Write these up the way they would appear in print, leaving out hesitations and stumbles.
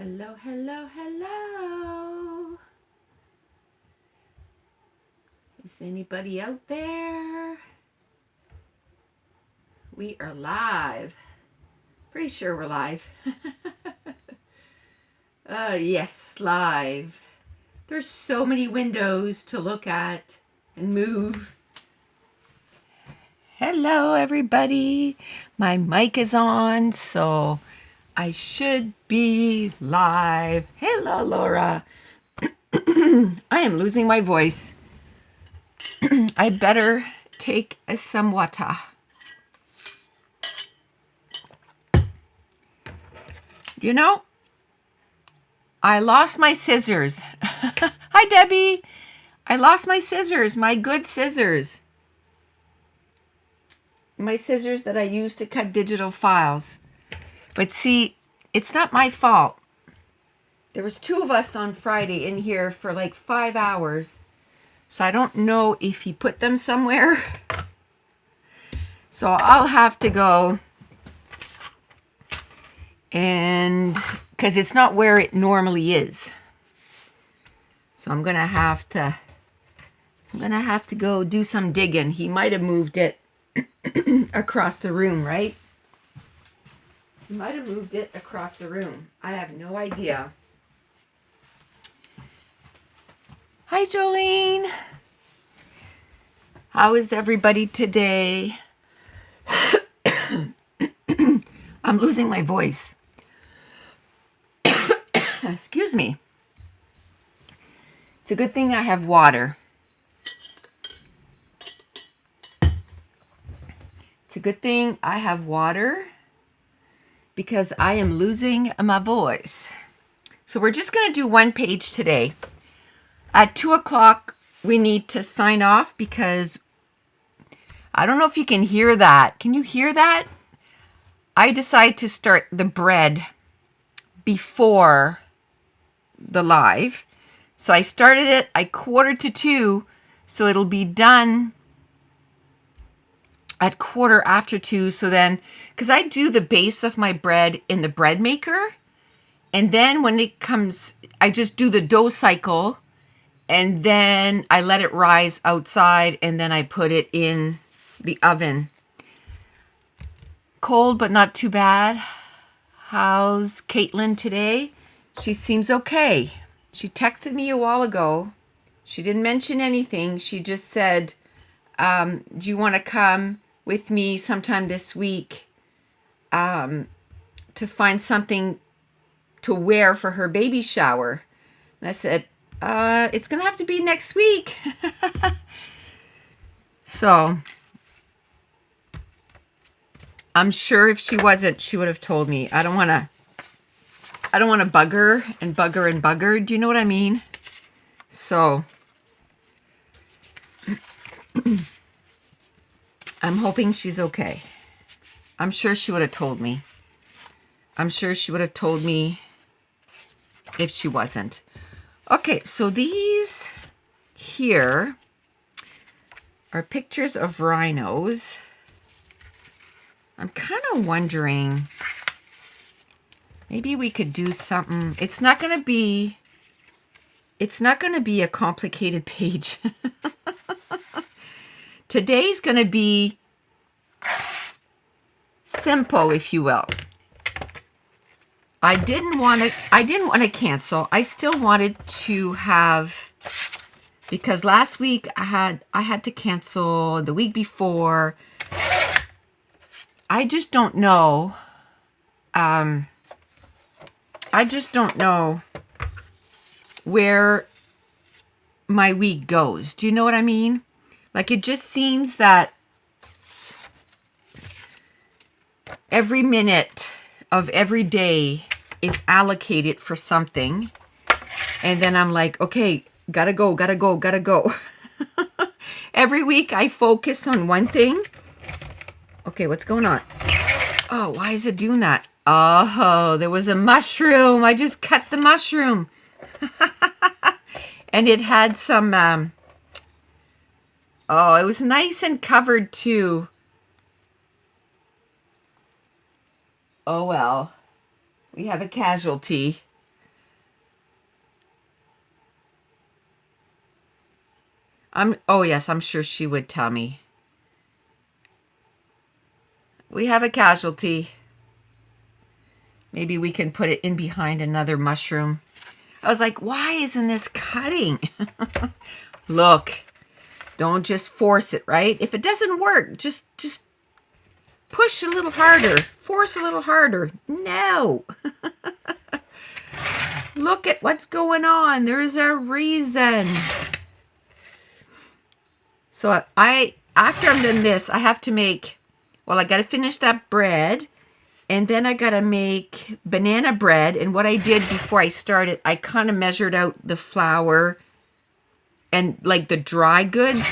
Hello, hello, hello. Is anybody out there? We are live. Pretty sure we're live. Yes, live. There's so many windows to look at and move. Hello, everybody. My mic is on, so I should be live. Hello, Laura. I am losing my voice. I better take some water. You know, I lost my scissors. Hi, Debbie. I lost my scissors, my good scissors. My scissors that I use to cut digital files. But see, it's not my fault. There was 2 of us on Friday in here for like 5 hours. So I don't know if he put them somewhere. So I'll have to go and because it's not where it normally is. So I'm gonna have to go do some digging. He might have moved it across the room, right? He might have moved it across the room. I have no idea. Hi, Jolene. How is everybody today? I'm losing my voice. Excuse me. It's a good thing I have water. It's a good thing I have water because I am losing my voice. So we're just going to do one page today. At 2 o'clock, we need to sign off because I don't know if you can hear that. Can you hear that? I decided to start the bread before the live. So I started it, I 1:45, so it'll be done at 2:15. So then, because I do the base of my bread in the bread maker, and then when it comes, I just do the dough cycle, and then I let it rise outside, and then I put it in the oven. Cold, but not too bad. How's Caitlin today? She seems okay. She texted me a while ago. She didn't mention anything. She just said, do you want to come with me sometime this week to find something to wear for her baby shower? And I said, it's going to have to be next week. So I'm sure if she wasn't, she would have told me. I don't want to bug her and bug her and bug her. Do you know what I mean? So I'm hoping she's okay. I'm sure she would have told me. I'm sure she would have told me if she wasn't. Okay, so these here are pictures of rhinos. I'm kind of wondering, maybe we could do something. It's not going to be a complicated page. Today's going to be simple, if you will. I didn't want to cancel. I still wanted to have, because last week I had to cancel, the week before. I just don't know. I just don't know where my week goes. Do you know what I mean? Like, it just seems that every minute of every day is allocated for something. And then I'm like, okay, gotta go. Every week I focus on one thing. Okay, what's going on? Oh, why is it doing that? Oh, there was a mushroom. I just cut the mushroom. And it had some, it was nice and covered too. Oh, well, we have a casualty. Oh yes, I'm sure she would tell me. We have a casualty. Maybe we can put it in behind another mushroom. I was like, why isn't this cutting? Look, don't just force it, right? If it doesn't work, just push a little harder. Force a little harder. No. Look at what's going on. There's a reason. So after I'm done this, I have to make, well, I got to finish that bread. And then I got to make banana bread. And what I did before I started, I kind of measured out the flour and like the dry goods.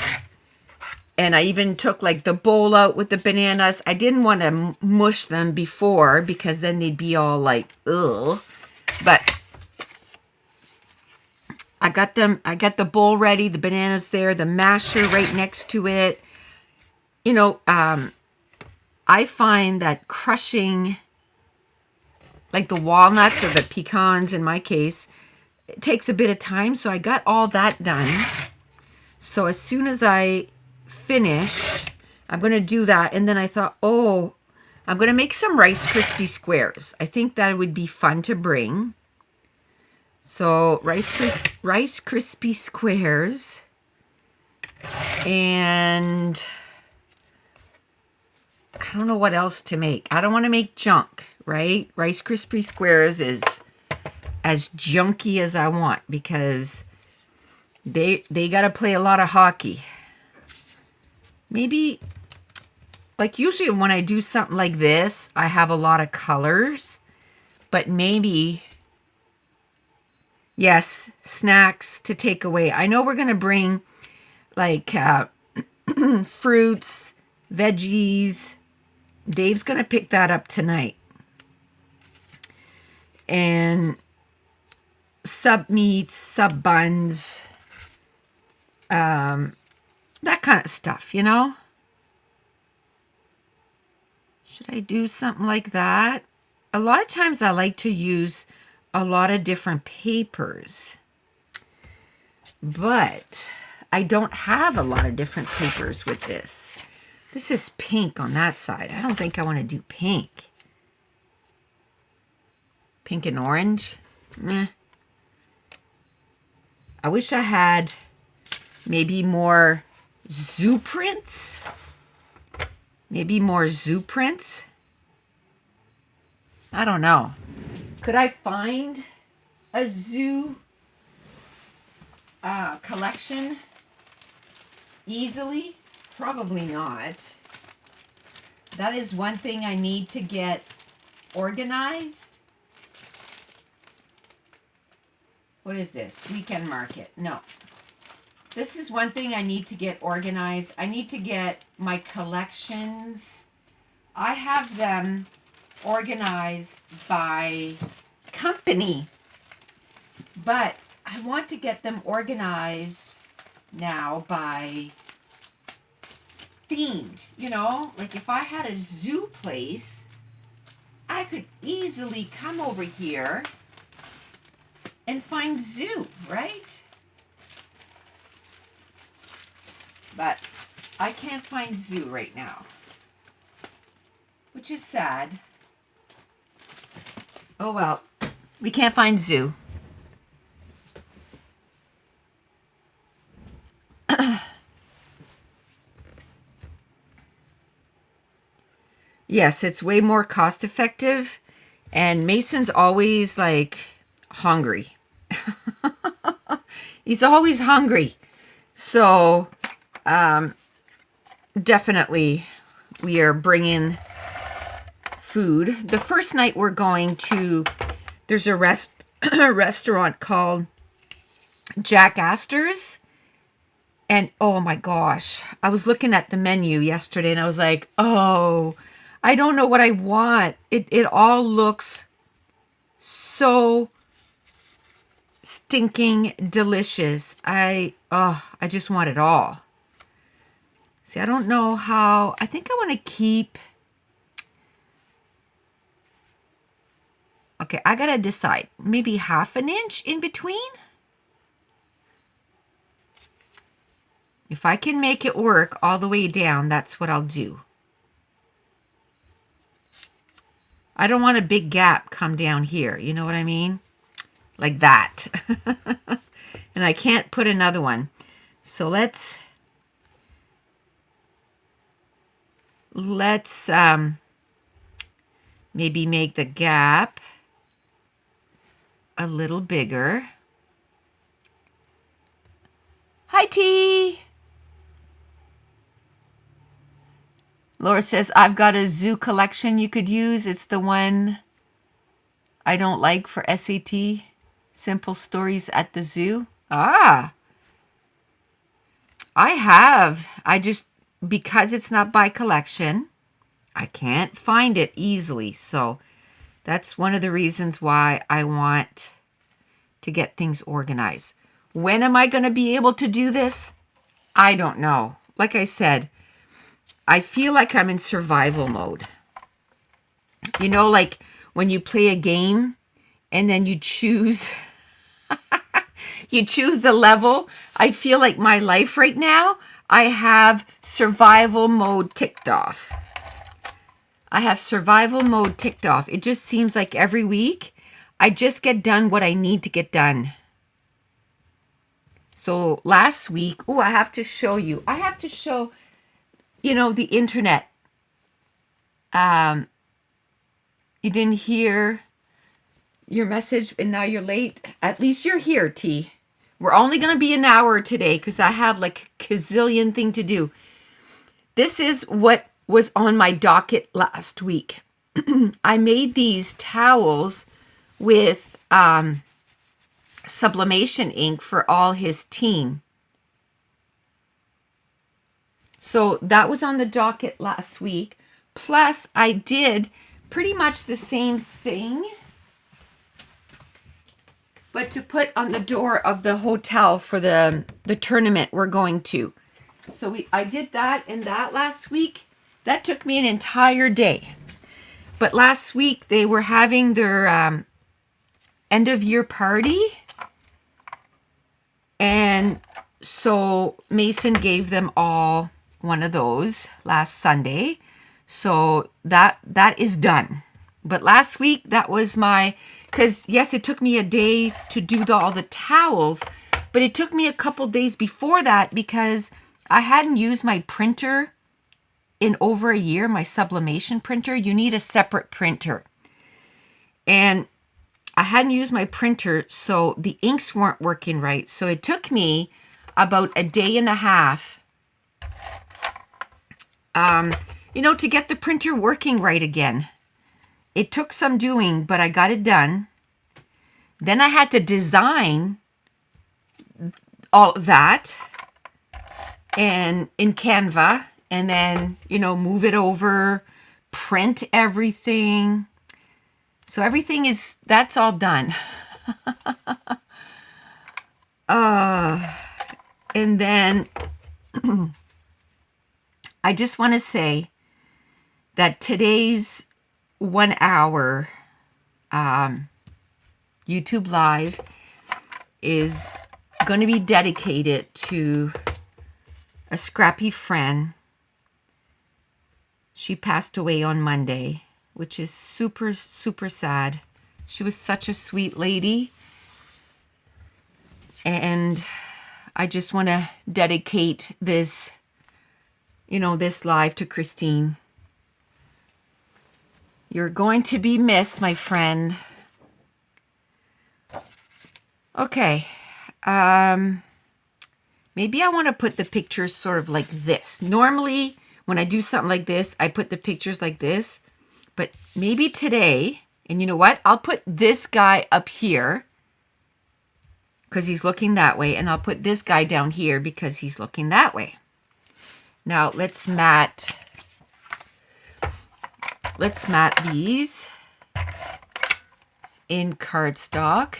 And I even took like the bowl out with the bananas. I didn't want to mush them before because then they'd be all like, ugh. But I got the bowl ready, the bananas there, the masher right next to it. You know, I find that crushing, like the walnuts or the pecans in my case, it takes a bit of time. So I got all that done. So as soon as I finish, I'm going to do that. And then I thought, oh, I'm going to make some Rice Krispie squares. I think that would be fun to bring. So Rice Krispie squares. And I don't know what else to make. I don't want to make junk, right? Rice Krispie squares is as junky as I want because they got to play a lot of hockey. Maybe, like usually when I do something like this, I have a lot of colors. But maybe, yes, snacks to take away. I know we're going to bring like fruits, veggies. Dave's going to pick that up tonight. And sub meats, sub buns, that kind of stuff, you know? Should I do something like that? A lot of times I like to use a lot of different papers. But I don't have a lot of different papers with this. This is pink on that side. I don't think I want to do pink. Pink and orange? Meh. I wish I had maybe more zoo prints. Maybe more zoo prints. I don't know. Could I find a zoo collection easily? Probably not. That is one thing I need to get organized. What is this? Weekend market. No. This is one thing I need to get organized. I need to get my collections. I have them organized by company. But I want to get them organized now by themed. You know, like if I had a zoo place, I could easily come over here and find zoo, right? But I can't find zoo right now, which is sad. Oh well, we can't find zoo. Yes, it's way more cost effective, and Mason's always like hungry. He's always hungry. So definitely we are bringing food. The first night we're going to, there's a restaurant called Jack Astor's. And oh my gosh, I was looking at the menu yesterday and I was like, oh, I don't know what I want. It all looks so stinking delicious. I just want it all. See, I don't know how. I think I want to keep. Okay, I gotta decide. Maybe half an inch in between. If I can make it work all the way down, that's what I'll do. I don't want a big gap come down here. You know what I mean? Like that. And I can't put another one. So let's maybe make the gap a little bigger. Hi, T. Laura says, I've got a zoo collection you could use. It's the one I don't like for SAT. Simple Stories at the Zoo. Ah, I have. Because it's not by collection, I can't find it easily. So that's one of the reasons why I want to get things organized. When am I going to be able to do this? I don't know. Like I said, I feel like I'm in survival mode. You know, like when you play a game and then you choose you choose the level. I feel like my life right now, I have survival mode ticked off. I have survival mode ticked off. It just seems like every week I just get done what I need to get done. So last week, I have to show you. I have to show, the internet. You didn't hear your message and now you're late. At least you're here, T. We're only going to be an hour today because I have like a gazillion thing to do. This is what was on my docket last week. I made these towels with sublimation ink for all his team. So that was on the docket last week. Plus, I did pretty much the same thing, but to put on the door of the hotel for the tournament we're going to. So I did that and that last week. That took me an entire day. But last week they were having their end of year party. And so Mason gave them all one of those last Sunday. So that is done. But last week that was because yes, it took me a day to do all the towels, but it took me a couple days before that because I hadn't used my printer in over a year, my sublimation printer. You need a separate printer. And I hadn't used my printer, so the inks weren't working right. So it took me about a day and a half, to get the printer working right again. It took some doing, but I got it done. Then I had to design all of that and in Canva, and then, move it over, print everything. So that's all done. And then I just want to say that today's 1 hour YouTube Live is going to be dedicated to a scrappy friend. She passed away on Monday, which is super, super sad. She was such a sweet lady. And I just want to dedicate this, this live to Christine. You're going to be missed, my friend. Okay. Maybe I want to put the pictures sort of like this. Normally, when I do something like this, I put the pictures like this. But maybe today, and you know what? I'll put this guy up here because he's looking that way. And I'll put this guy down here because he's looking that way. Now, let's mat these in cardstock.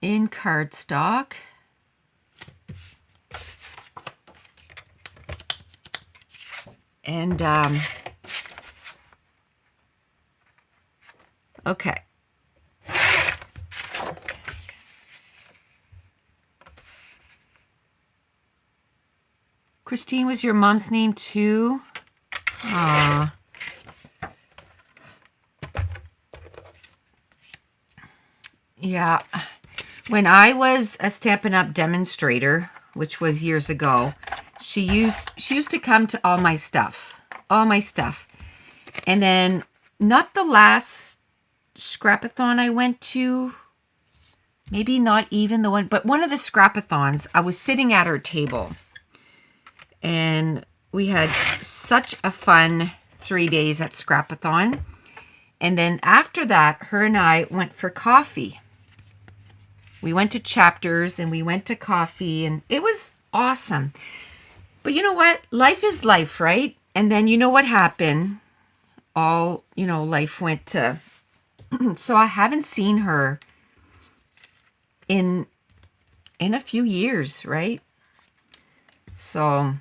In cardstock. And, okay. Christine was your mom's name too? Aw. Yeah. When I was a Stampin' Up! Demonstrator, which was years ago, she used to come to all my stuff. All my stuff. And then, not the last scrapathon I went to, maybe not even the one, but one of the scrapathons, I was sitting at her table. And we had such a fun 3 days at Scrapathon. And then after that, her and I went for coffee. We went to Chapters and we went to coffee and it was awesome. But you know what? Life is life, right? And then you know what happened? Life went to... So I haven't seen her in a few years, right? So...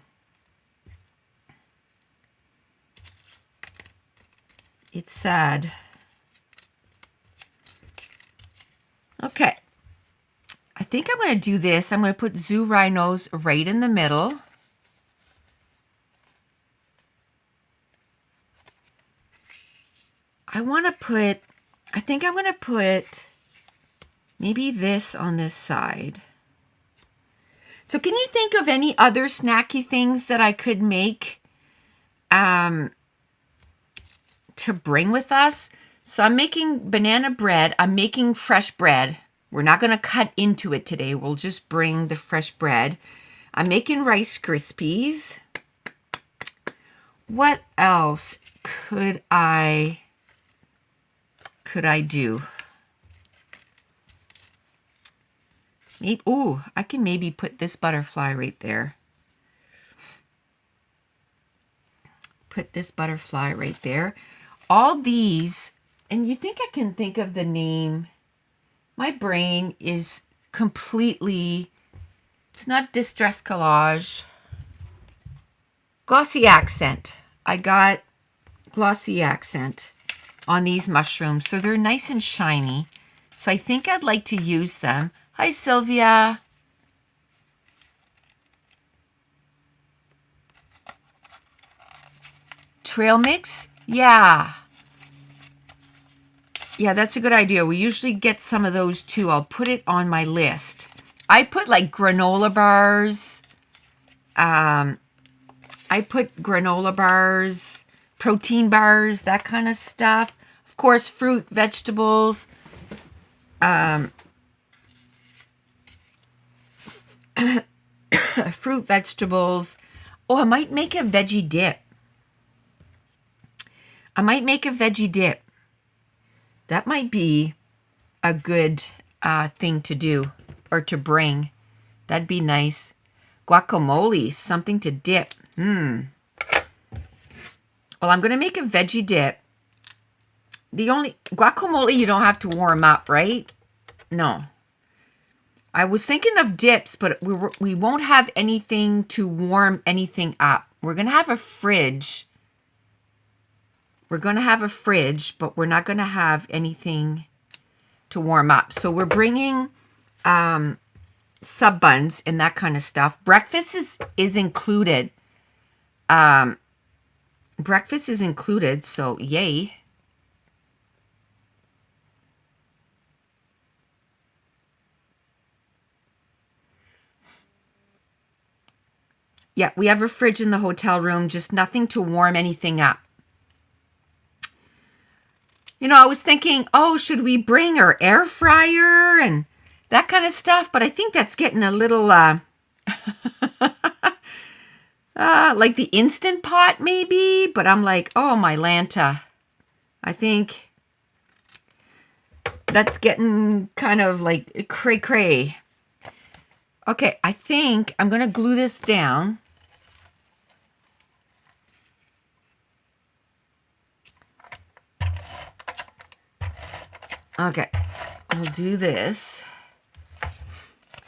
It's sad. Okay. I think I'm going to do this. I'm going to put zoo rhinos right in the middle. I think I'm going to put maybe this on this side. So can you think of any other snacky things that I could make to bring with us? So I'm making banana bread. I'm making fresh bread. We're not going to cut into it today. We'll just bring the fresh bread. I'm making Rice Krispies. What else could I do? Maybe, I can maybe put this butterfly right there. Put this butterfly right there. All these, and you think I can think of the name. My brain is completely, it's not Distress Collage. Glossy Accent. I got Glossy Accent on these mushrooms. So they're nice and shiny. So I think I'd like to use them. Hi, Sylvia. Trail mix? Yeah. Yeah, that's a good idea. We usually get some of those too. I'll put it on my list. I put like granola bars. I put granola bars, protein bars, that kind of stuff. Of course, fruit, vegetables. Fruit, vegetables. Oh, I might make a veggie dip. That might be a good thing to do or to bring. That'd be nice. Guacamole, something to dip. Well, I'm going to make a veggie dip. The only guacamole you don't have to warm up, right? No. I was thinking of dips, but we won't have anything to warm anything up. We're going to have a fridge. We're going to have a fridge, but we're not going to have anything to warm up. So we're bringing sub buns and that kind of stuff. Breakfast is included. Breakfast is included, so yay. Yeah, we have a fridge in the hotel room, just nothing to warm anything up. You know, I was thinking, oh, should we bring our air fryer and that kind of stuff? But I think that's getting a little, like the Instant Pot maybe. But I'm like, oh, my Lanta. I think that's getting kind of like cray-cray. Okay, I think I'm going to glue this down. Okay, we'll do this.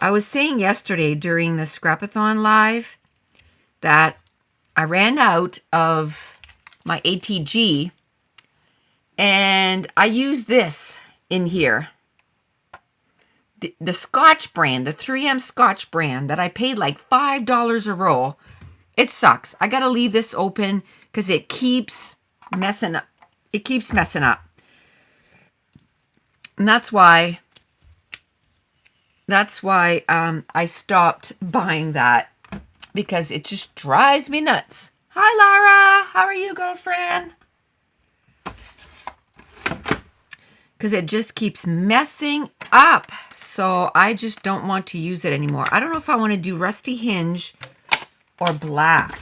I was saying yesterday during the Scrapathon live that I ran out of my ATG and I used this in here. The Scotch brand, the 3M Scotch brand that I paid like $5 a roll. it sucks. I got to leave this open because it keeps messing up. It keeps messing up. And that's why I stopped buying that, because it just drives me nuts. Hi, Lara. How are you, girlfriend? Because it just keeps messing up. So I just don't want to use it anymore. I don't know if I want to do rusty hinge or black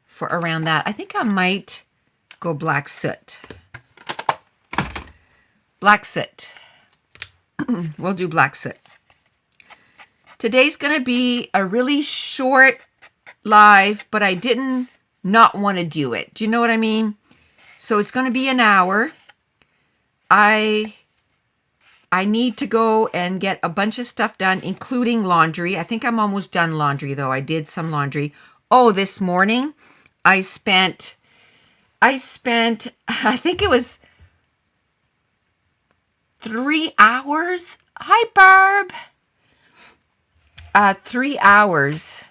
for around that. I think I might go black soot. Black soot. We'll do black soot. Today's going to be a really short live, but I didn't not want to do it. Do you know what I mean? So it's going to be an hour. I need to go and get a bunch of stuff done, including laundry. I think I'm almost done laundry, though. I did some laundry. Oh, this morning I spent, I think it was 3 hours. Hi, Barb. 3 hours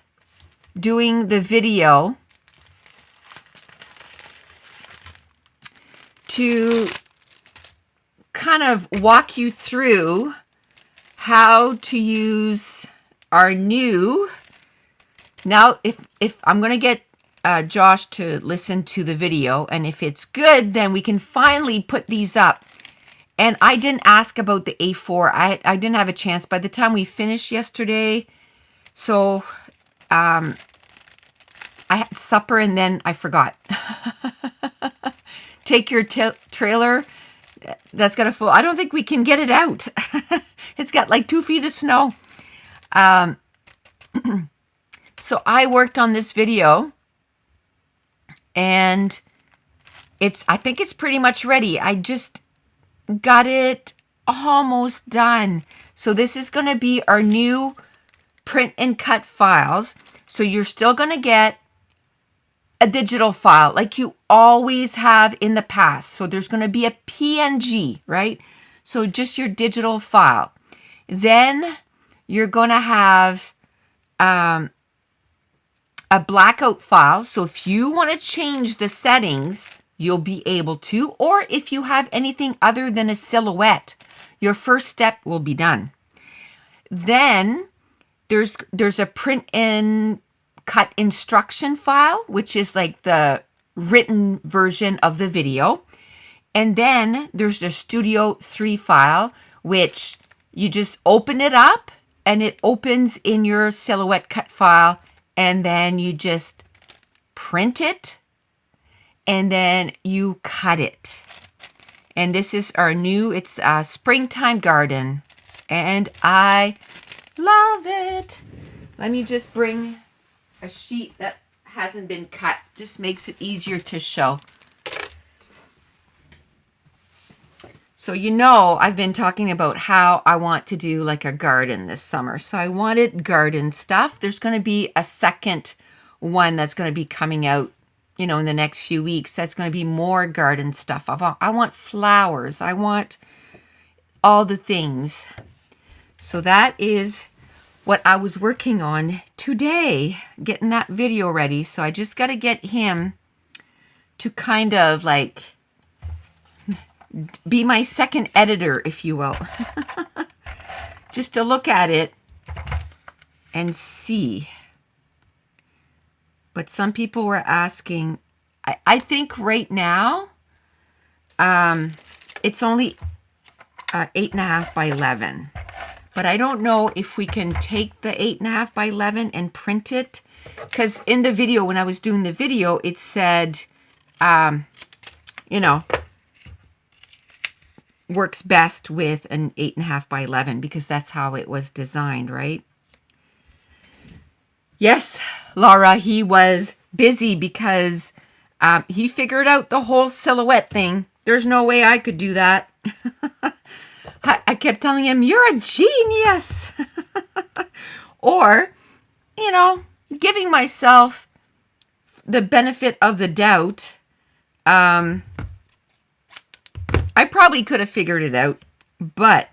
doing the video to kind of walk you through how to use our new, now if I'm going to get Josh to listen to the video, and if it's good, then we can finally put these up. And I didn't ask about the A4. I didn't have a chance by the time we finished yesterday. So I had supper and then I forgot. Take your trailer. That's got a full, I don't think we can get it out. It's got like 2 feet of snow. So I worked on this video and I think it's pretty much ready. I just got it almost done. So this is going to be our new print and cut files. So you're still going to get a digital file like you always have in the past. So there's going to be a PNG, right? So just your digital file. Then you're going to have a blackout file. So if you want to change the settings, you'll be able to. Or if you have anything other than a silhouette, your first step will be done. Then there's a print and cut instruction file, which is like the written version of the video. And then there's the Studio 3 file, which you just open it up and it opens in your silhouette cut file. And then you just print it and then you cut it. And this is our new, it's a Springtime Garden. And I love it. Let me just bring a sheet that hasn't been cut. Just makes it easier to show. So you know I've been talking about how I want to do like a garden this summer. So I wanted garden stuff. There's going to be a second one that's going to be coming out, you know, in the next few weeks. That's going to be more garden stuff. I want flowers. I want all the things. So that is what I was working on today, getting that video ready. So I just got to get him to kind of like be my second editor, if you will. Just to look at it and see. But some people were asking, I think right now, it's only 8.5 by 11. But I don't know if we can take the 8.5 by 11 and print it. Because in the video, when I was doing the video, it said, you know, works best with an 8.5 by 11 because that's how it was designed, right? Yes, Laura, he was busy because he figured out the whole silhouette thing. There's no way I could do that. I kept telling him, you're a genius. Or, you know, giving myself the benefit of the doubt. I probably could have figured it out, but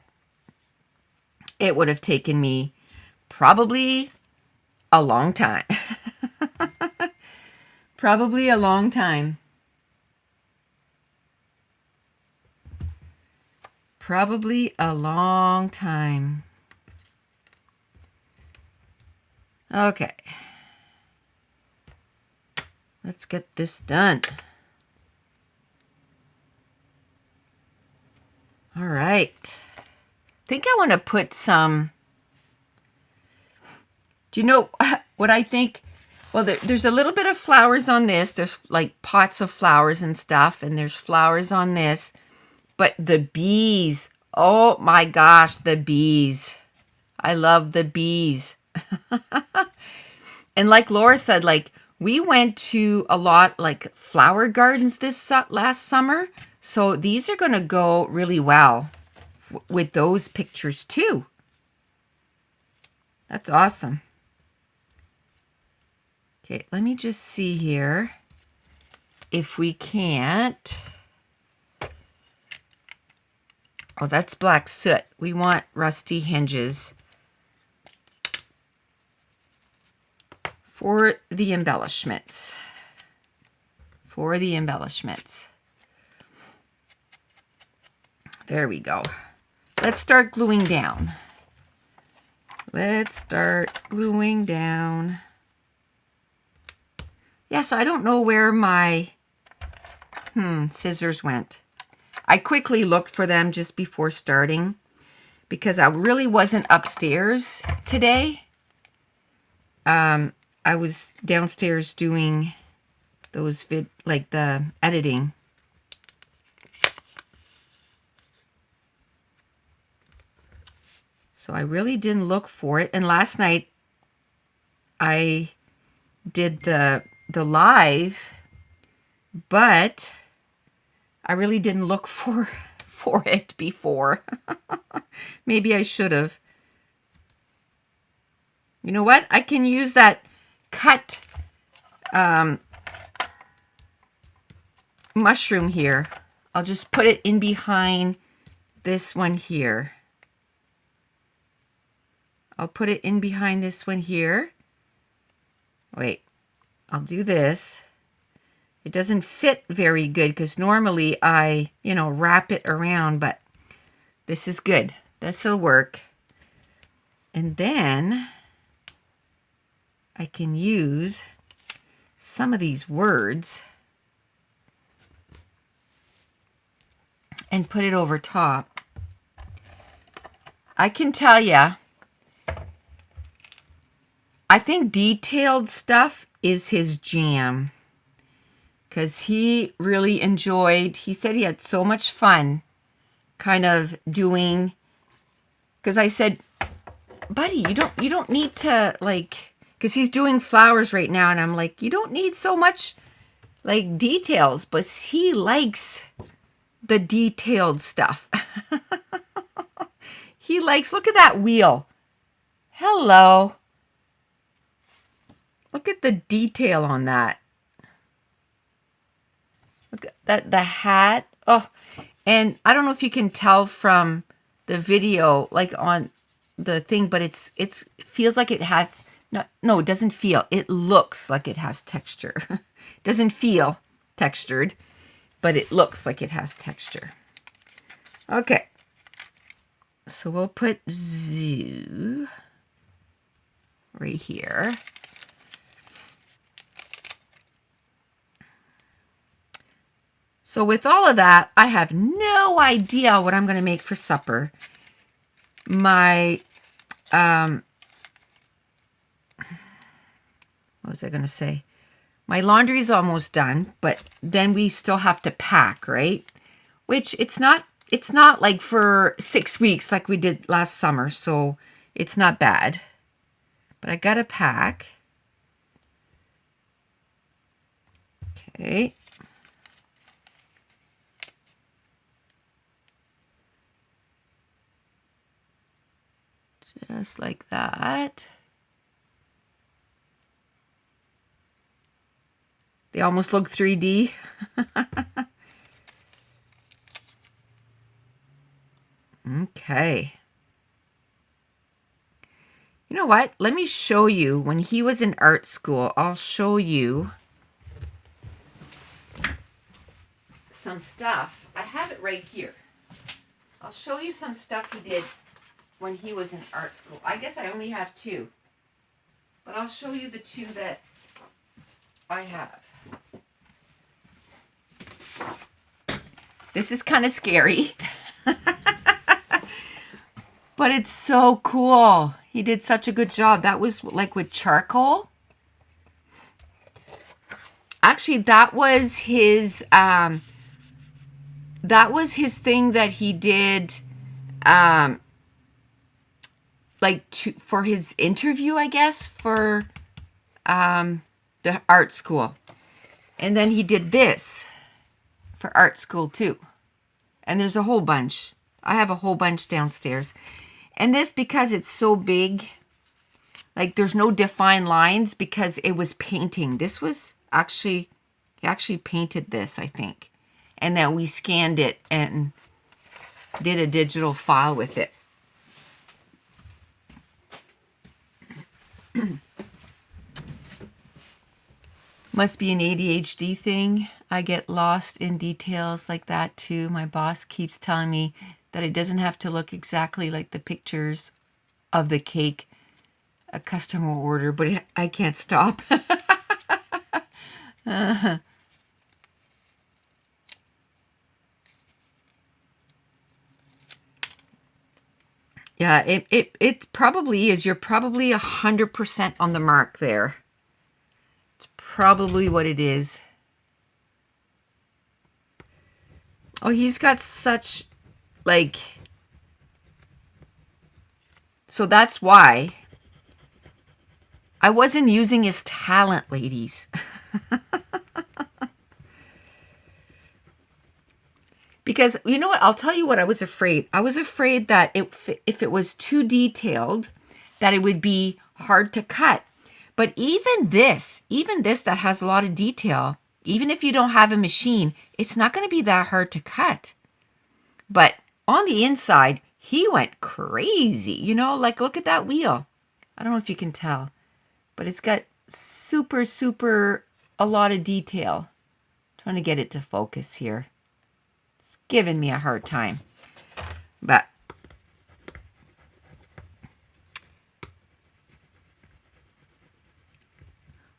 it would have taken me probably a long time. Probably a long time. Probably a long time. Okay. Let's get this done. All right. I think I want to put some... Do you know what I think? Well, there's a little bit of flowers on this. There's like pots of flowers and stuff, and there's flowers on this. But the bees, oh my gosh, the bees. I love the bees. And like Laura said, like we went to a lot like flower gardens this last summer. So these are going to go really well with those pictures too. That's awesome. Okay, let me just see here if we can't. Oh, that's black soot. We want rusty hinges for the embellishments. For the embellishments. There we go. Let's start gluing down. Let's start gluing down. Yeah, so I don't know where my scissors went. I quickly looked for them just before starting because I really wasn't upstairs today. I was downstairs doing those the editing. So I really didn't look for it. And last night I did the live, but I really didn't look for it before. Maybe I should have. You know what? I can use that cut mushroom here. I'll just put it in behind this one here. I'll put it in behind this one here. Wait, I'll do this. It doesn't fit very good because normally I, wrap it around, but this is good. This will work. And then I can use some of these words and put it over top. I can tell you, I think detailed stuff is his jam. Because he really enjoyed, he said he had so much fun kind of doing, because I said, buddy, you don't need to because he's doing flowers right now, and I'm like, you don't need so much details, but he likes the detailed stuff. He likes, look at that wheel. Hello. Look at the detail on that. Look at that, the hat. Oh, and I don't know if you can tell from the video, on the thing, but it feels like it has, no, it doesn't feel. It looks like it has texture. It doesn't feel textured, but it looks like it has texture. Okay. So we'll put zoo right here. So with all of that, I have no idea what I'm going to make for supper. My, what was I going to say? My laundry's almost done, but then we still have to pack, right? Which it's not like for 6 weeks like we did last summer, so it's not bad. But I got to pack. Okay. Just like that. They almost look 3D. Okay. You know what? Let me show you when he was in art school. I'll show you some stuff. I have it right here. I'll show you some stuff he did when he was in art school. I guess I only have two, but I'll show you the two that I have. This is kind of scary, but it's so cool. He did such a good job. That was like with charcoal. Actually, that was his thing that he did for his interview, I guess, for the art school. And then he did this for art school too. And there's a whole bunch. I have a whole bunch downstairs. And this, because it's so big, like there's no defined lines because it was painting. This was actually, he actually painted this, I think. And then we scanned it and did a digital file with it. Must be an ADHD thing. I get lost in details like that too. My boss keeps telling me that it doesn't have to look exactly like the pictures of the cake a customer order, but I can't stop. Yeah, it probably is. You're probably 100% on the mark there. It's probably what it is. Oh, he's got such, like, so that's why I wasn't using his talent, ladies. Because, you know what? I'll tell you what I was afraid. I was afraid that if it was too detailed, that it would be hard to cut. But even this that has a lot of detail, even if you don't have a machine, it's not going to be that hard to cut. But on the inside, he went crazy. You know, like look at that wheel. I don't know if you can tell, but it's got super, super a lot of detail. Trying to get it to focus here. Giving me a hard time, but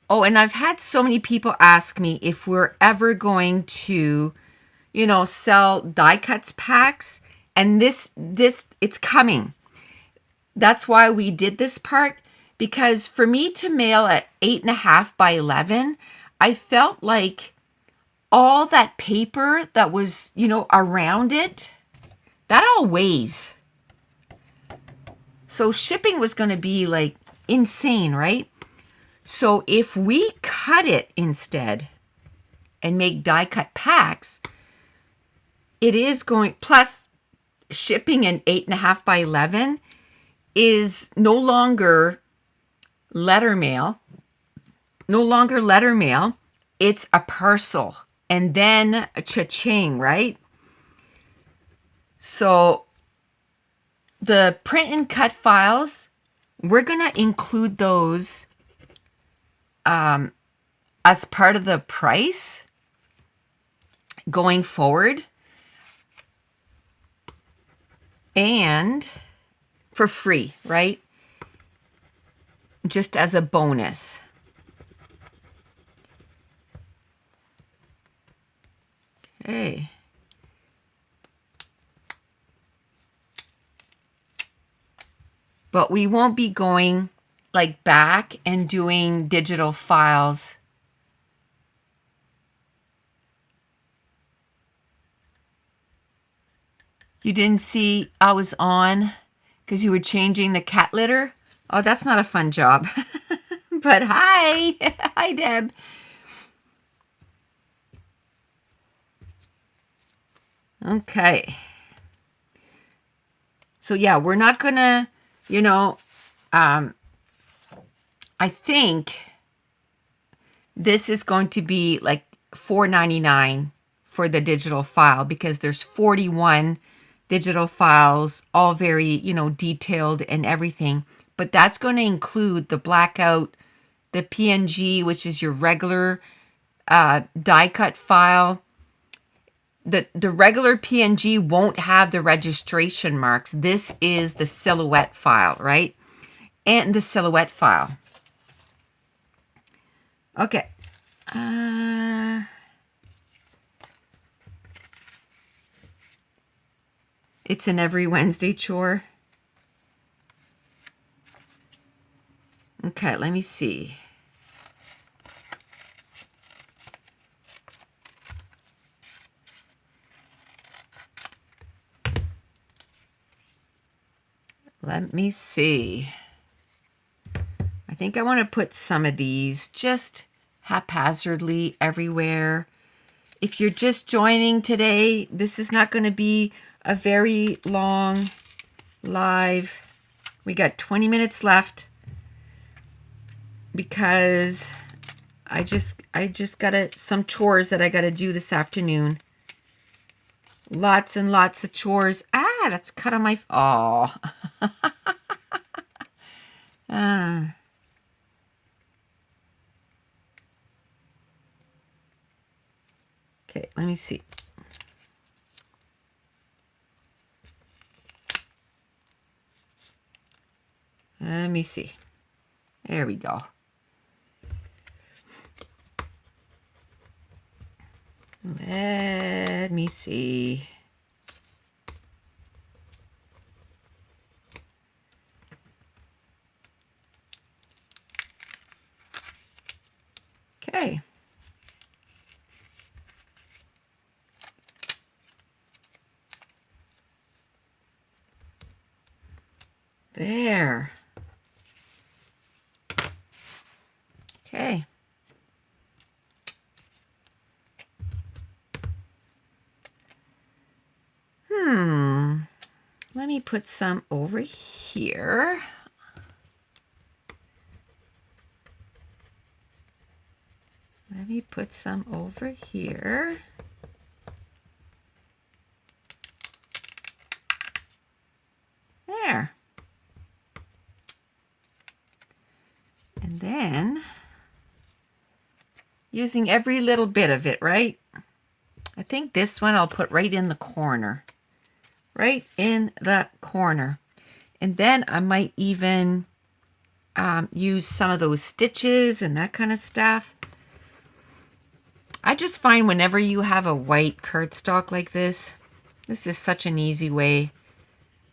oh, and I've had so many people ask me if we're ever going to, you know, sell die cuts packs, and this it's coming. That's why we did this part, because for me to mail at 8.5 by 11, I felt like all that paper that was, you know, around it, that all weighs. So shipping was going to be like insane, right? So if we cut it instead and make die cut packs, it is going, plus shipping in 8.5 by 11 is no longer letter mail. No longer letter mail. It's a parcel. And then a cha-ching, right? So the print and cut files, we're going to include those as part of the price going forward. And for free, right? Just as a bonus. Okay. But we won't be going like back and doing digital files. You didn't see I was on because you were changing the cat litter? Oh, that's not a fun job. But hi. Hi, Deb. Okay. So yeah, we're not gonna, you know, I think this is going to be like $4.99 for the digital file, because there's 41 digital files, all very, you know, detailed and everything. but that's going to include the blackout, the PNG, which is your regular die cut file. The regular PNG won't have the registration marks. This is the silhouette file, right? And the silhouette file. Okay. It's an every Wednesday chore. Okay, let me see. Let me see. I think I want to put some of these just haphazardly everywhere. If you're just joining today, this is not going to be a very long live. We got 20 minutes left because I just got some chores that I got to do this afternoon. Lots and lots of chores. Ah, that's cut on my... Oh. Okay, let me see. Let me see. There we go. Let me see. Okay. There. Okay. Let me put some over here. Let me put some over here. There. And then, using every little bit of it, right? I think this one I'll put right in the corner. Right in the corner. And then I might even use some of those stitches and that kind of stuff. I just find whenever you have a white cardstock like this, this is such an easy way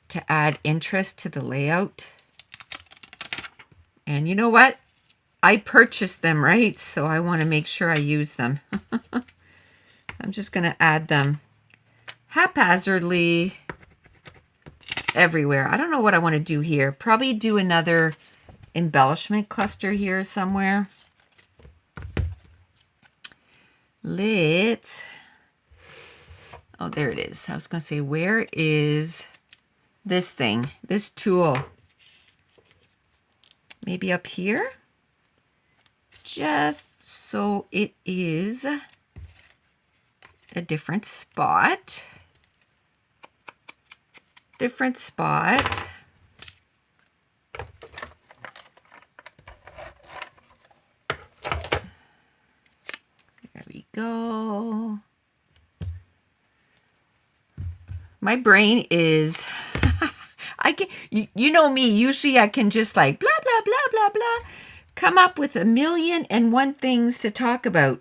to add interest to the layout. And you know what? I purchased them, right? So I want to make sure I use them. I'm just going to add them haphazardly everywhere. I don't know what I want to do here. Probably do another embellishment cluster here somewhere. Let's... Oh, there it is. I was going to say, where is this thing? This tool? Maybe up here? Just so it is a different spot. Different spot. There we go. My brain is, I can, you know me, usually I can just like blah, blah, blah, blah, blah, come up with 1,000,001 things to talk about.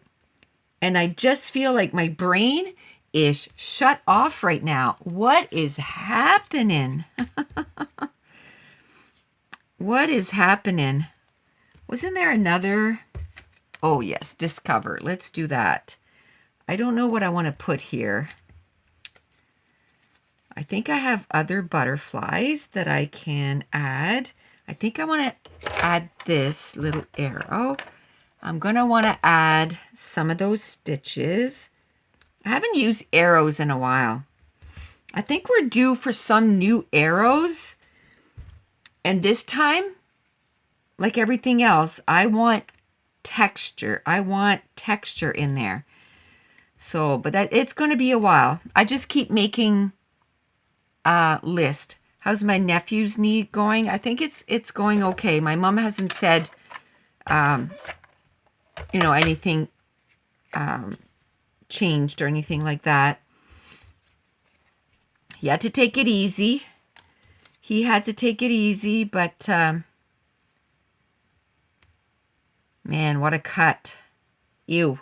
And I just feel like my brain is shut off right now. What is happening? What is happening? Wasn't there another? Oh, yes, this cover. Let's do that. I don't know what I want to put here. I think I have other butterflies that I can add. I think I want to add this little arrow. I'm going to want to add some of those stitches. I haven't used arrows in a while. I think we're due for some new arrows. And this time, like everything else, I want texture. I want texture in there. So, but that it's going to be a while. I just keep making a list. How's my nephew's knee going? I think it's going okay. My mom hasn't said, anything changed or anything like that. He had to take it easy. But man, what a cut. Ew.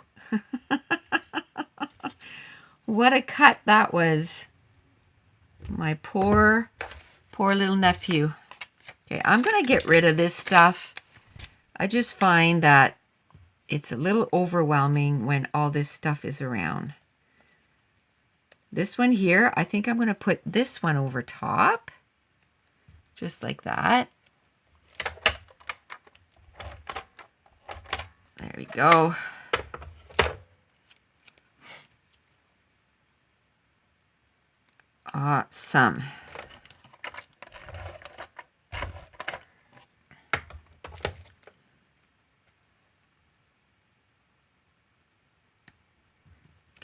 What a cut that was. My poor little nephew. Okay, I'm going to get rid of this stuff. I just find that it's a little overwhelming when all this stuff is around. This one here, I think I'm going to put this one over top. Just like that. There we go. Awesome.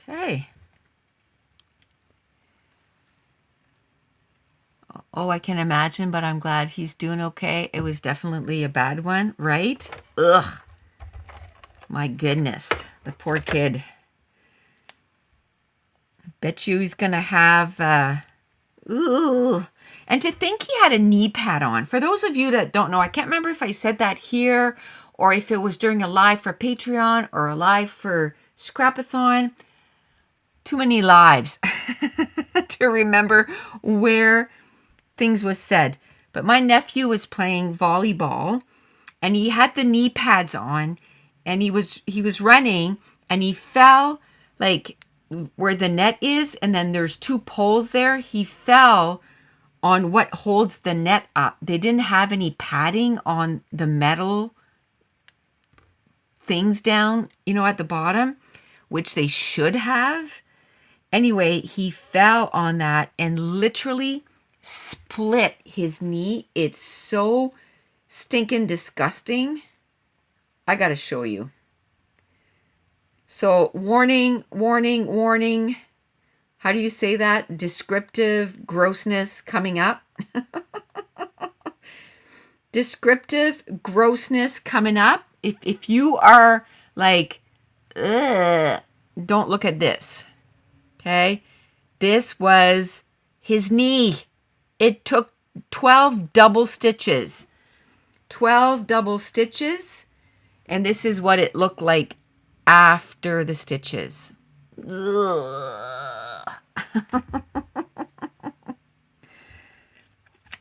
Okay. Oh, I can imagine, but I'm glad he's doing okay. It was definitely a bad one, right? Ugh. My goodness. The poor kid. Bet you he's gonna have, ooh. And to think he had a knee pad on. For those of you that don't know, I can't remember if I said that here or if it was during a live for Patreon or a live for Scrapathon. Too many lives to remember where things was said. But my nephew was playing volleyball and he had the knee pads on and he was running and he fell like where the net is, and then there's two poles there. He fell on what holds the net up. They didn't have any padding on the metal things down, at the bottom, which they should have. Anyway, he fell on that and literally split his knee. It's so stinking disgusting. I gotta show you. So warning. How do you say that? Descriptive grossness coming up. Descriptive grossness coming up. If you are like, ugh, don't look at this. Okay? This was his knee. It took 12 double stitches. 12 double stitches. And this is what it looked like after the stitches. Ugh.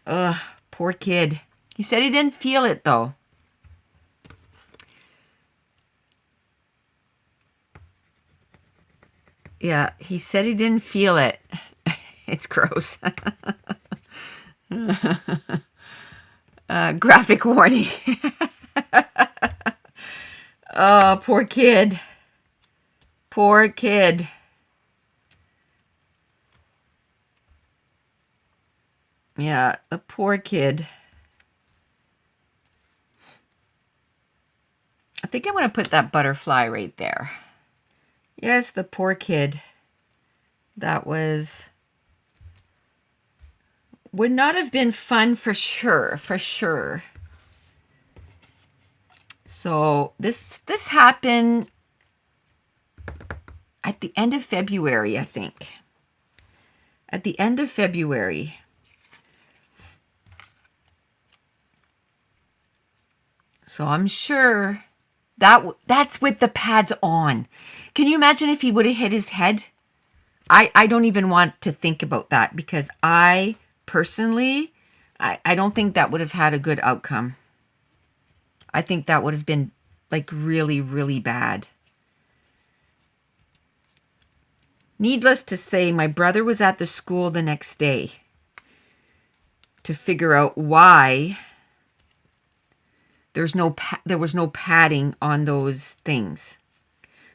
Ugh, poor kid. He said he didn't feel it though. Yeah, he said he didn't feel it. It's gross. Graphic warning. Oh, poor kid. Poor kid. Yeah, the poor kid. I think I'm going to put that butterfly right there. Yes, the poor kid. That would not have been fun for sure, So this happened at the end of February, I think. At the end of February. So I'm sure that's with the pads on. Can you imagine if he would have hit his head? I don't even want to think about that because I personally, I don't think that would have had a good outcome. I think that would have been like really, really bad. Needless to say, my brother was at the school the next day to figure out why there was no padding on those things.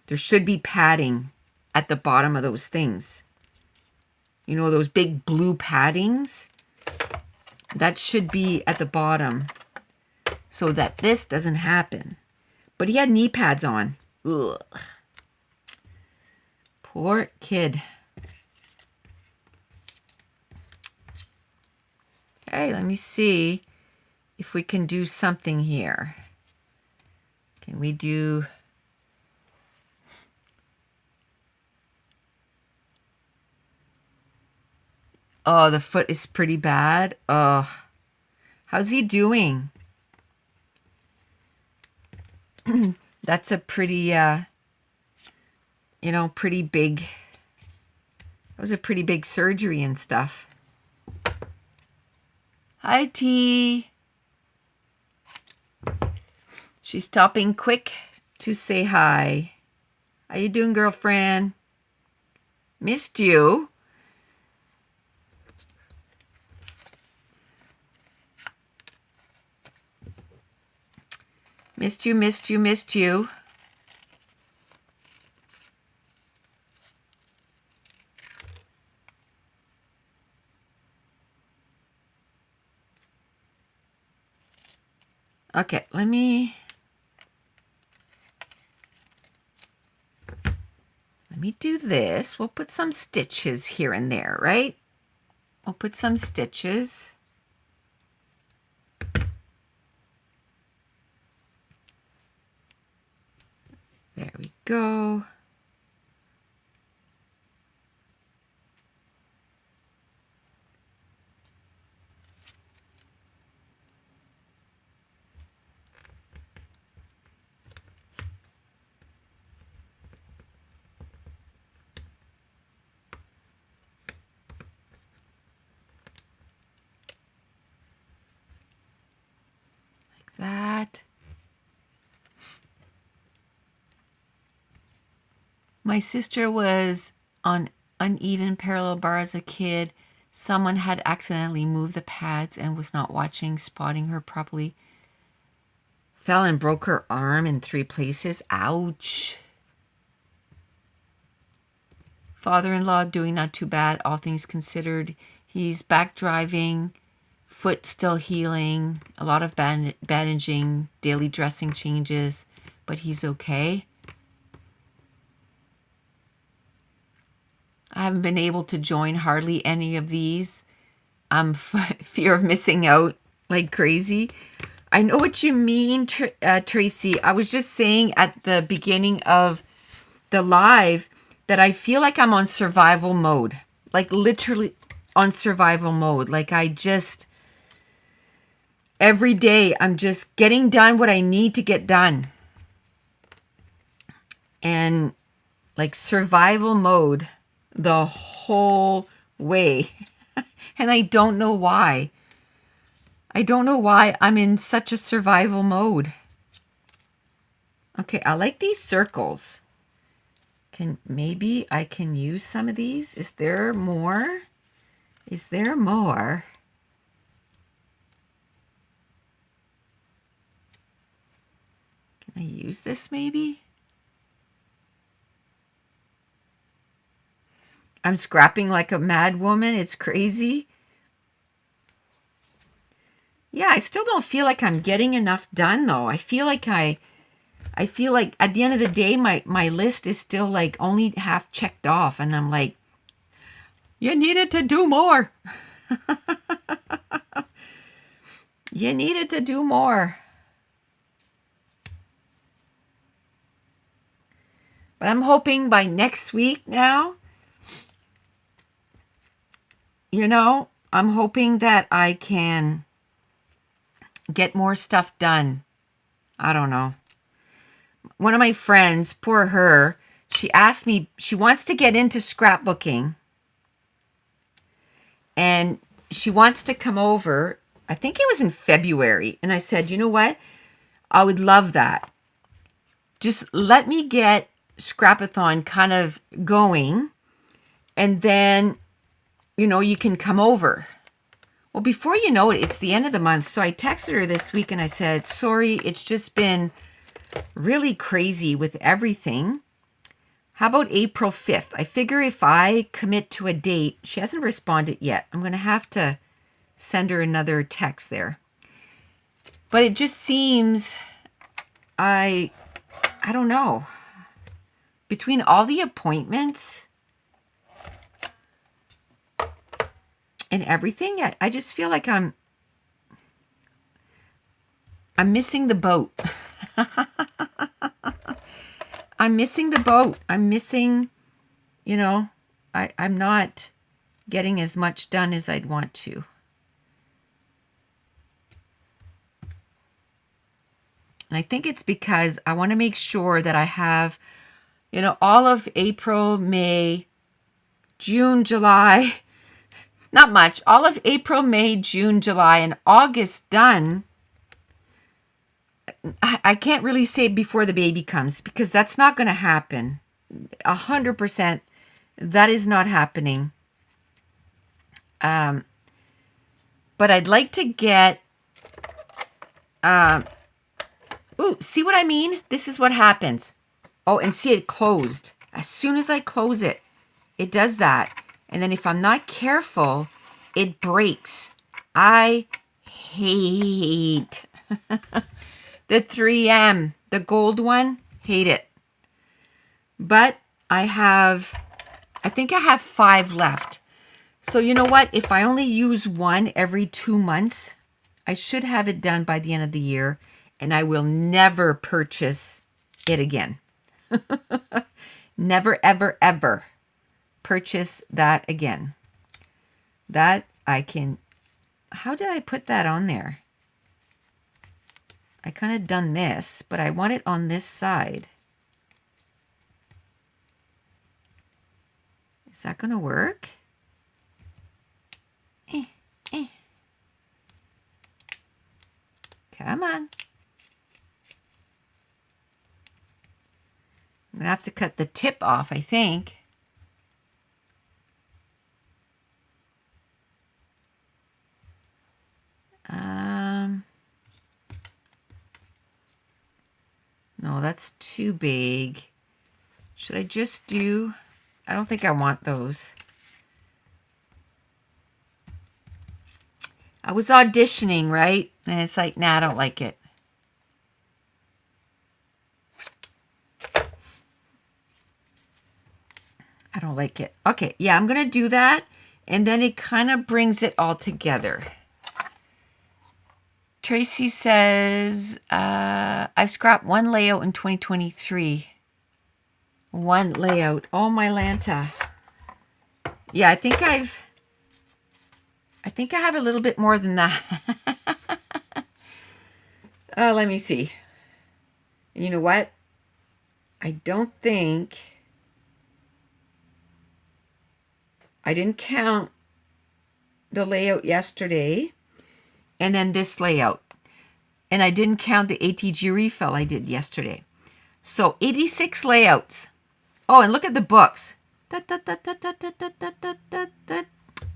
There should be padding at the bottom of those things. You know, those big blue paddings? That should be at the bottom so that this doesn't happen. But he had knee pads on. Ugh. Poor kid. Okay, let me see if we can do something here. Can we do... Oh, the foot is pretty bad. Oh, how's he doing? That's a pretty, pretty big... That was a pretty big surgery and stuff. Hi, T. She's stopping quick to say hi. How you doing, girlfriend? Missed you. Missed you, missed you, missed you. Okay, let me do this. We'll put some stitches here and there, right? We'll put some stitches. There we go. That. My sister was on uneven parallel bar as a kid. Someone had accidentally moved the pads and was not watching, spotting her properly. Fell and broke her arm in 3 places. Ouch. Father-in-law doing not too bad, all things considered. He's back driving. Foot still healing, a lot of bandaging, daily dressing changes, but he's okay. I haven't been able to join hardly any of these. I'm fear of missing out like crazy. I know what you mean, Tracy. I was just saying at the beginning of the live that I feel like I'm on survival mode, like literally on survival mode. Like every day, I'm just getting done what I need to get done. And like survival mode the whole way. And I don't know why. I don't know why I'm in such a survival mode. Okay, I like these circles. Maybe I can use some of these? Is there more? Is there more? I use this maybe? I'm scrapping like a mad woman. It's crazy. Yeah, I still don't feel like I'm getting enough done though. I feel like at the end of the day, my list is still like only half checked off. And I'm like, you needed to do more. You needed to do more. But I'm hoping by next week now, I'm hoping that I can get more stuff done. I don't know. One of my friends, poor her, she asked me, she wants to get into scrapbooking. And she wants to come over. I think it was in February. And I said, you know what? I would love that. Just let me get Scrapathon kind of going. And then, you can come over. Well, before you know it, it's the end of the month. So I texted her this week and I said, sorry, it's just been really crazy with everything. How about April 5th? I figure if I commit to a date, she hasn't responded yet. I'm going to have to send her another text there. But it just seems, I don't know. Between all the appointments and everything, I just feel like I'm I'm missing the boat. I'm missing the boat. I'm missing, you know, I'm not getting as much done as I'd want to. And I think it's because I want to make sure that I have, you know, all of April, May, June, July, not much, all of April, May, June, July, and August done. I can't really say before the baby comes because that's not going to happen. 100%, that is not happening. But I'd like to get, ooh, see what I mean? This is what happens. Oh, and see, it closed. As soon as I close it, it does that. And then if I'm not careful, it breaks. I hate the 3M, the gold one, hate it. But I think I have 5 left. So you know what? If I only use one every 2 months, I should have it done by the end of the year, and I will never purchase it again. Never, ever, ever purchase that again. That I can, how did I put that on there? I kind of done this, but I want it on this side. Is that going to work? Come on. I'm going to have to cut the tip off, I think. No, that's too big. Should I just do, I don't think I want those. I was auditioning, right? And it's like, nah, I don't like it. I don't like it. Okay, yeah, I'm going to do that. And then it kind of brings it all together. Tracy says, I've scrapped one layout in 2023. One layout. Oh, my Lanta. Yeah, I think I have a little bit more than that. Let me see. You know what? I don't think, I didn't count the layout yesterday and then this layout. And I didn't count the ATG refill I did yesterday. So 86 layouts. Oh, and look at the books. I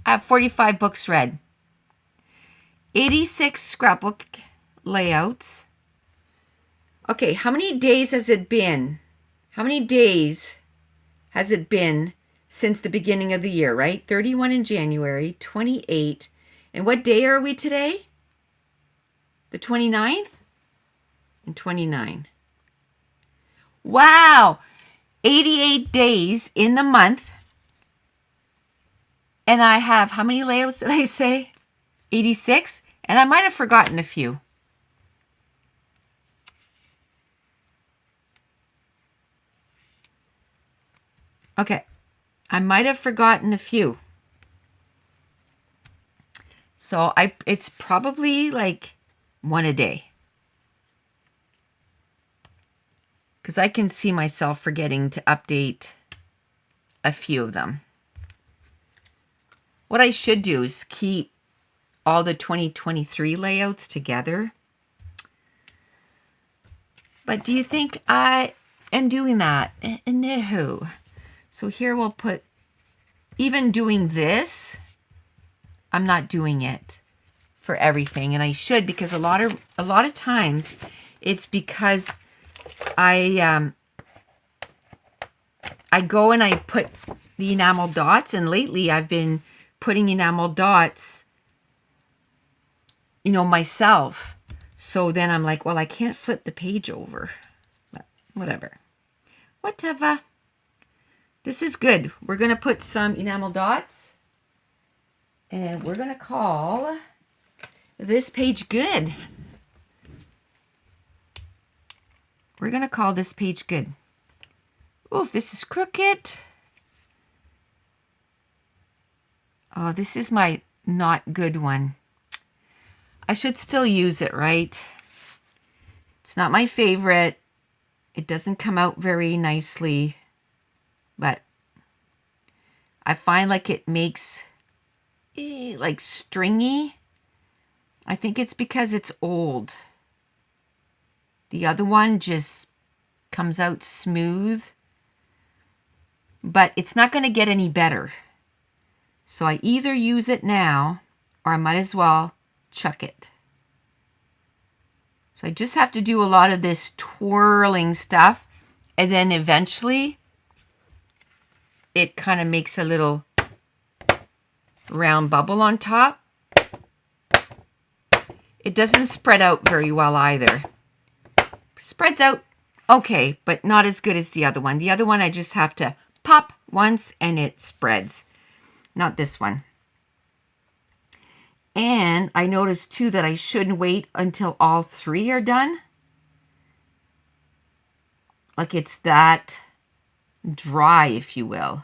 have 45 books read. 86 scrapbook layouts. Okay, how many days has it been? How many days has it been since the beginning of the year, right? 31 in January, 28. And what day are we today? The 29th? And 29. Wow! 88 days in the month. And I have, how many layouts did I say? 86? And I might have forgotten a few. Okay, I might have forgotten a few. So it's probably like one a day. Because I can see myself forgetting to update a few of them. What I should do is keep all the 2023 layouts together. But do you think I am doing that? No. So here we'll put, even doing this, I'm not doing it for everything. And I should, because a lot of times it's because I go and I put the enamel dots, and lately I've been putting enamel dots, you know, myself. So then I'm like, well, I can't flip the page over. But whatever. Whatever. This is good. We're going to put some enamel dots, and we're going to call this page good. We're going to call this page good. Oh, if this is crooked. Oh, this is my not good one. I should still use it, right? It's not my favorite. It doesn't come out very nicely, but I find like it makes like stringy. I think it's because it's old. The other one just comes out smooth, but it's not going to get any better. So I either use it now or I might as well chuck it. So I just have to do a lot of this twirling stuff, and then eventually it kind of makes a little round bubble on top. It doesn't spread out very well either. Spreads out okay, but not as good as the other one. The other one I just have to pop once and it spreads. Not this one. And I noticed too that I shouldn't wait until all three are done. Like it's that dry, if you will.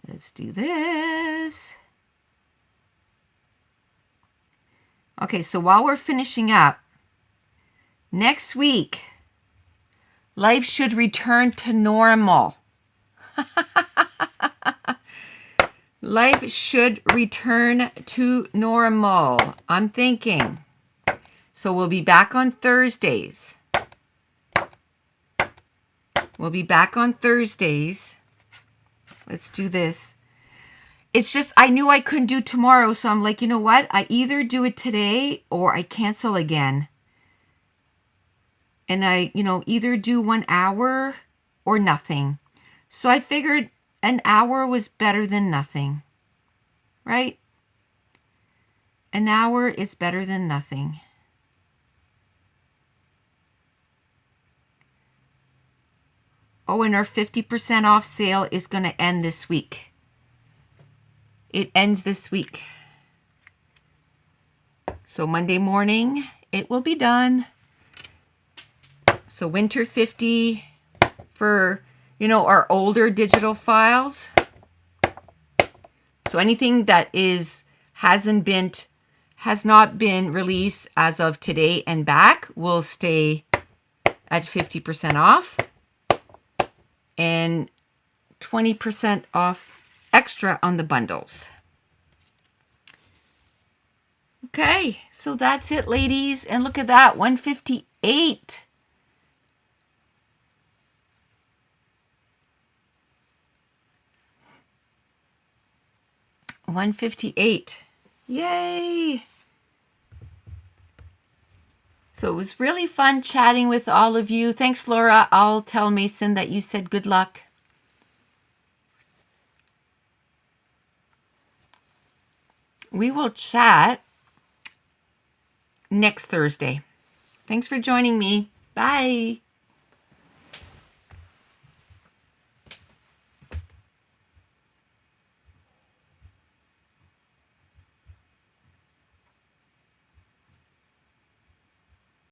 Let's do this. Okay, so while we're finishing up, next week, life should return to normal. Life should return to normal, I'm thinking. So we'll be back on Thursdays. We'll be back on Thursdays. Let's do this. It's just, I knew I couldn't do tomorrow, so I'm like, you know what? I either do it today or I cancel again. And I, either do 1 hour or nothing. So I figured an hour was better than nothing, right? An hour is better than nothing. Oh, and our 50% off sale is going to end this week. It ends this week. So Monday morning, it will be done. So winter 50 for, our older digital files. So anything that has not been released as of today and back will stay at 50% off. And 20% off extra on the bundles. Okay, so that's it, ladies. And look at that, 158. $158. Yay! So it was really fun chatting with all of you. Thanks, Laura. I'll tell Mason that you said good luck. We will chat next Thursday. Thanks for joining me. Bye.